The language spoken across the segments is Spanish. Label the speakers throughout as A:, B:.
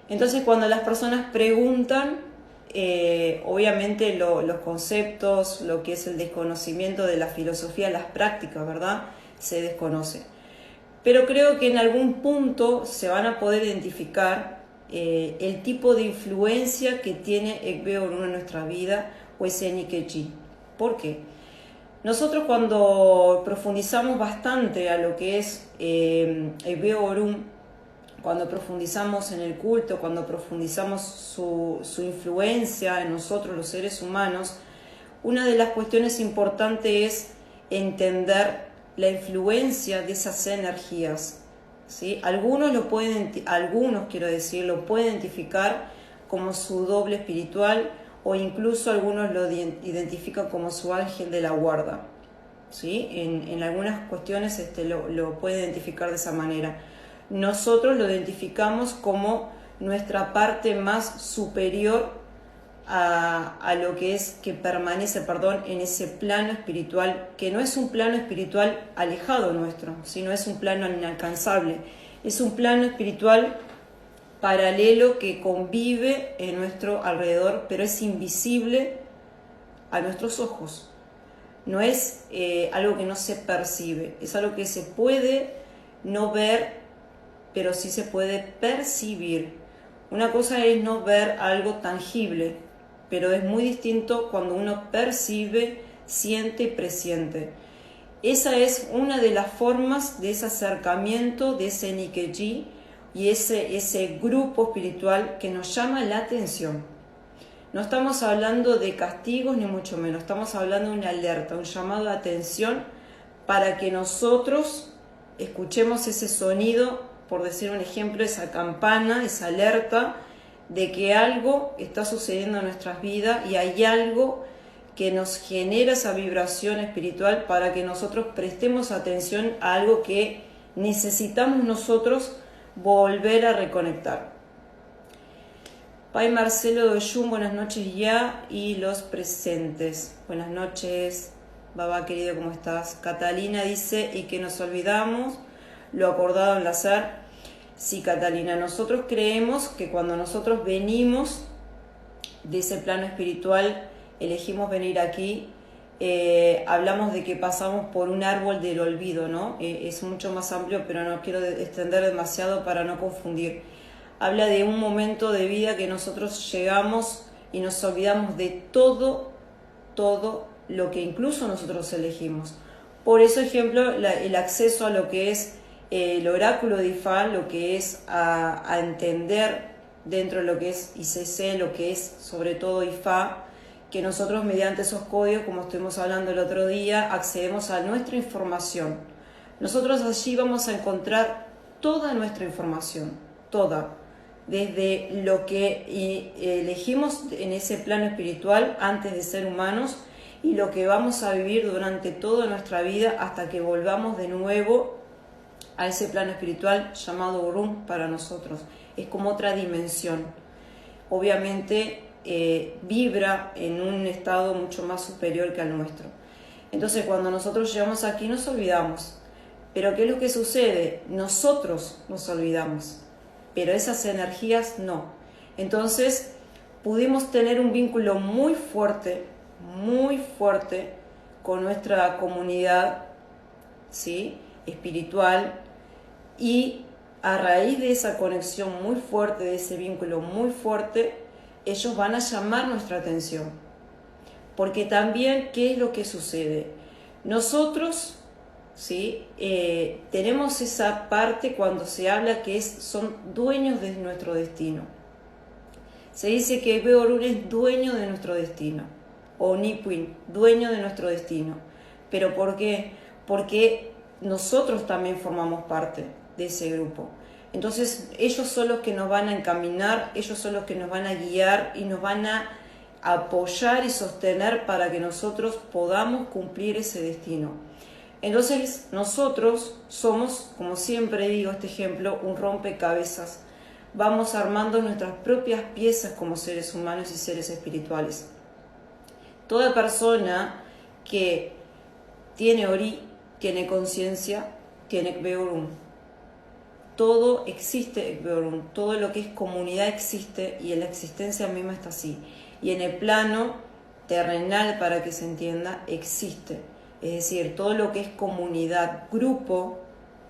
A: Entonces cuando las personas preguntan, obviamente los conceptos, lo que es el desconocimiento de la filosofía, las prácticas, ¿verdad? Se desconoce. Pero creo que en algún punto se van a poder identificar el tipo de influencia que tiene Egbe Orun en nuestra vida o ese Nikechi. ¿Por qué? Nosotros cuando profundizamos bastante a lo que es Egbe Orun, cuando profundizamos en el culto, cuando profundizamos su influencia en nosotros los seres humanos, una de las cuestiones importantes es entender la influencia de esas energías, ¿sí? Algunos lo pueden identificar como su doble espiritual, o incluso algunos lo identifican como su ángel de la guarda, ¿sí? En algunas cuestiones lo pueden identificar de esa manera. Nosotros lo identificamos como nuestra parte más superior a lo que es, que permanece, en ese plano espiritual, que no es un plano espiritual alejado nuestro, sino es un plano inalcanzable, es un plano espiritual paralelo que convive en nuestro alrededor, pero es invisible a nuestros ojos. No es algo que no se percibe, es algo que se puede no ver, pero sí se puede percibir. Una cosa es no ver algo tangible, pero es muy distinto cuando uno percibe, siente y presiente. Esa es una de las formas de ese acercamiento, de ese Nikeji y ese grupo espiritual que nos llama la atención. No estamos hablando de castigos ni mucho menos, estamos hablando de una alerta, un llamado de atención para que nosotros escuchemos ese sonido, por decir un ejemplo, esa campana, esa alerta de que algo está sucediendo en nuestras vidas y hay algo que nos genera esa vibración espiritual para que nosotros prestemos atención a algo que necesitamos nosotros volver a reconectar. Pai Marcelo de Oyun, buenas noches ya, y los presentes. Buenas noches, Baba querido, ¿cómo estás? Catalina dice, y que nos olvidamos lo acordado en la SAR. Sí, Catalina, nosotros creemos que cuando nosotros venimos de ese plano espiritual, elegimos venir aquí, hablamos de que pasamos por un árbol del olvido, ¿no? Es mucho más amplio, pero no quiero extender demasiado para no confundir. Habla de un momento de vida que nosotros llegamos y nos olvidamos de todo lo que incluso nosotros elegimos. Por eso, ejemplo, el acceso a lo que es el oráculo de Ifá, lo que es a entender dentro de lo que es ICC, lo que es sobre todo Ifá, que nosotros mediante esos códigos, como estuvimos hablando el otro día, accedemos a nuestra información. Nosotros allí vamos a encontrar toda nuestra información, toda, desde lo que elegimos en ese plano espiritual antes de ser humanos y lo que vamos a vivir durante toda nuestra vida hasta que volvamos de nuevo a ese plano espiritual llamado Orun para nosotros. Es como otra dimensión. Obviamente vibra en un estado mucho más superior que al nuestro. Entonces cuando nosotros llegamos aquí nos olvidamos. Pero ¿qué es lo que sucede? Nosotros nos olvidamos, pero esas energías no. Entonces pudimos tener un vínculo muy fuerte con nuestra comunidad, ¿sí?, espiritual, y a raíz de esa conexión muy fuerte, de ese vínculo muy fuerte, ellos van a llamar nuestra atención. Porque también, ¿qué es lo que sucede? Nosotros, ¿sí?, tenemos esa parte cuando se habla que son dueños de nuestro destino. Se dice que Egbe Orun es dueño de nuestro destino, o Nipuin, dueño de nuestro destino. ¿Pero por qué? Porque nosotros también formamos parte de ese grupo. Entonces ellos son los que nos van a encaminar, ellos son los que nos van a guiar y nos van a apoyar y sostener para que nosotros podamos cumplir ese destino. Entonces nosotros somos, como siempre digo este ejemplo, un rompecabezas. Vamos armando nuestras propias piezas como seres humanos y seres espirituales. Toda persona que tiene Ori, tiene conciencia, tiene Egbe Orun. todo existe Ekbeorum, todo lo que es comunidad existe y en la existencia misma está así. Y en el plano terrenal, para que se entienda, existe. Es decir, todo lo que es comunidad, grupo,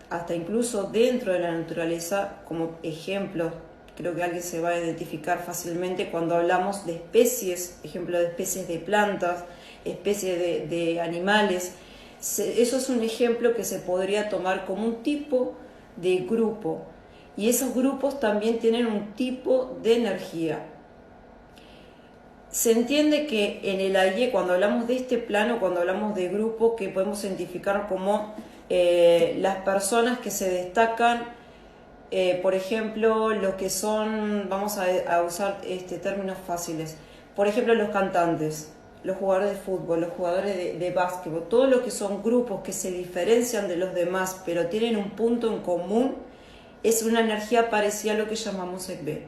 A: hasta incluso dentro de la naturaleza, como ejemplo, creo que alguien se va a identificar fácilmente cuando hablamos de especies, ejemplo de especies de plantas, especies de animales. Eso es un ejemplo que se podría tomar como un tipo de grupo, y esos grupos también tienen un tipo de energía. Se entiende que en el aire, cuando hablamos de este plano, cuando hablamos de grupo, que podemos identificar como las personas que se destacan, por ejemplo, los que son, vamos a usar términos fáciles, por ejemplo, los cantantes, los jugadores de fútbol, los jugadores de básquetbol, todo lo que son grupos que se diferencian de los demás, pero tienen un punto en común, es una energía parecida a lo que llamamos Ekbe.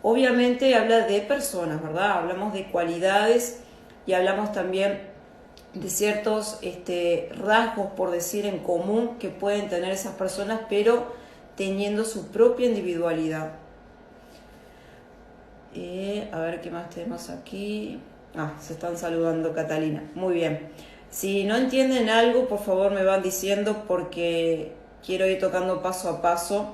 A: Obviamente habla de personas, ¿verdad? Hablamos de cualidades y hablamos también de ciertos rasgos, por decir, en común que pueden tener esas personas, pero teniendo su propia individualidad. A ver qué más tenemos aquí. Se están saludando, Catalina. Muy bien. Si no entienden algo, por favor me van diciendo, porque quiero ir tocando paso a paso,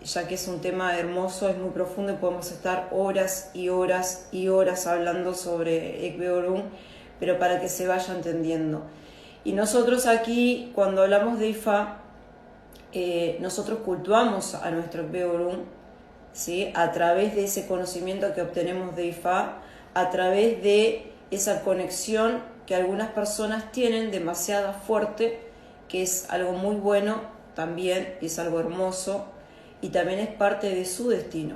A: ya que es un tema hermoso, es muy profundo y podemos estar horas y horas y horas hablando sobre Ekbeorum, pero para que se vaya entendiendo. Y nosotros aquí, cuando hablamos de Ifá, nosotros cultuamos a nuestro Ekbeorum, ¿sí? A través de ese conocimiento que obtenemos de Ifá, a través de esa conexión que algunas personas tienen demasiado fuerte, que es algo muy bueno también, es algo hermoso, y también es parte de su destino.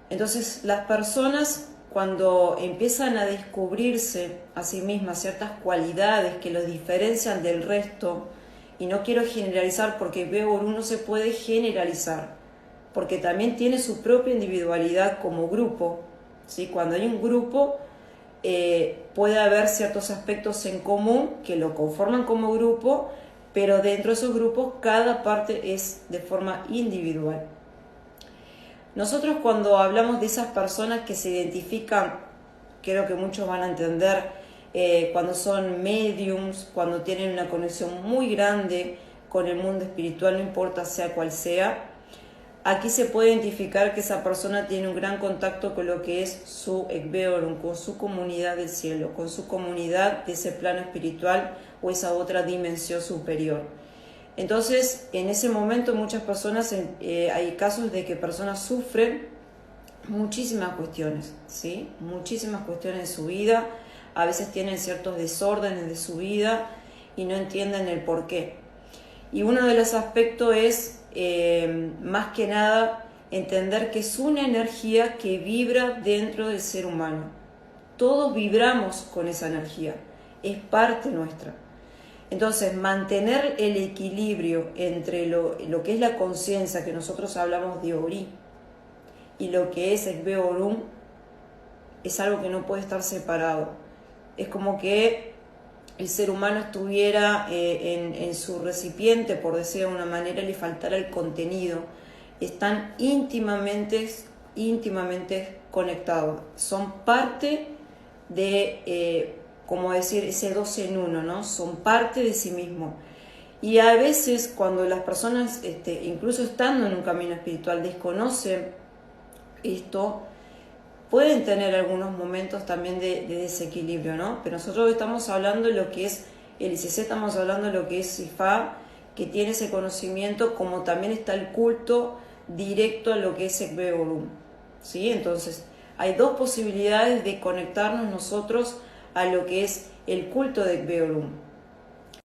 A: Entonces, las personas, cuando empiezan a descubrirse a sí mismas ciertas cualidades que los diferencian del resto, y no quiero generalizar porque Ekbeorum no se puede generalizar, porque también tiene su propia individualidad como grupo, ¿sí? Cuando hay un grupo, puede haber ciertos aspectos en común que lo conforman como grupo, pero dentro de esos grupos cada parte es de forma individual. Nosotros, cuando hablamos de esas personas que se identifican, creo que muchos van a entender, cuando son mediums, cuando tienen una conexión muy grande con el mundo espiritual, no importa sea cual sea, aquí se puede identificar que esa persona tiene un gran contacto con lo que es su Ekbeorum, con su comunidad del cielo, con su comunidad de ese plano espiritual o esa otra dimensión superior. Entonces, en ese momento muchas personas, hay casos de que personas sufren muchísimas cuestiones, ¿sí? Muchísimas cuestiones de su vida, a veces tienen ciertos desórdenes de su vida y no entienden el por qué. Y uno de los aspectos es, más que nada, entender que es una energía que vibra dentro del ser humano. Todos vibramos con esa energía, es parte nuestra. Entonces, mantener el equilibrio entre lo que es la conciencia, que nosotros hablamos de Ori, y lo que es Ekbeorum, es algo que no puede estar separado. Es como que el ser humano estuviera en su recipiente, por decir de una manera, le faltara el contenido. Están íntimamente conectados. Son parte de, como decir, ese dos en uno, ¿no? Son parte de sí mismo. Y a veces, cuando las personas, incluso estando en un camino espiritual, desconocen esto, pueden tener algunos momentos también de desequilibrio, ¿no? Pero nosotros estamos hablando de lo que es el ICC, estamos hablando de lo que es Ifá, que tiene ese conocimiento, como también está el culto directo a lo que es Ekbeorum, ¿sí? Entonces, hay dos posibilidades de conectarnos nosotros a lo que es el culto de Ekbeorum.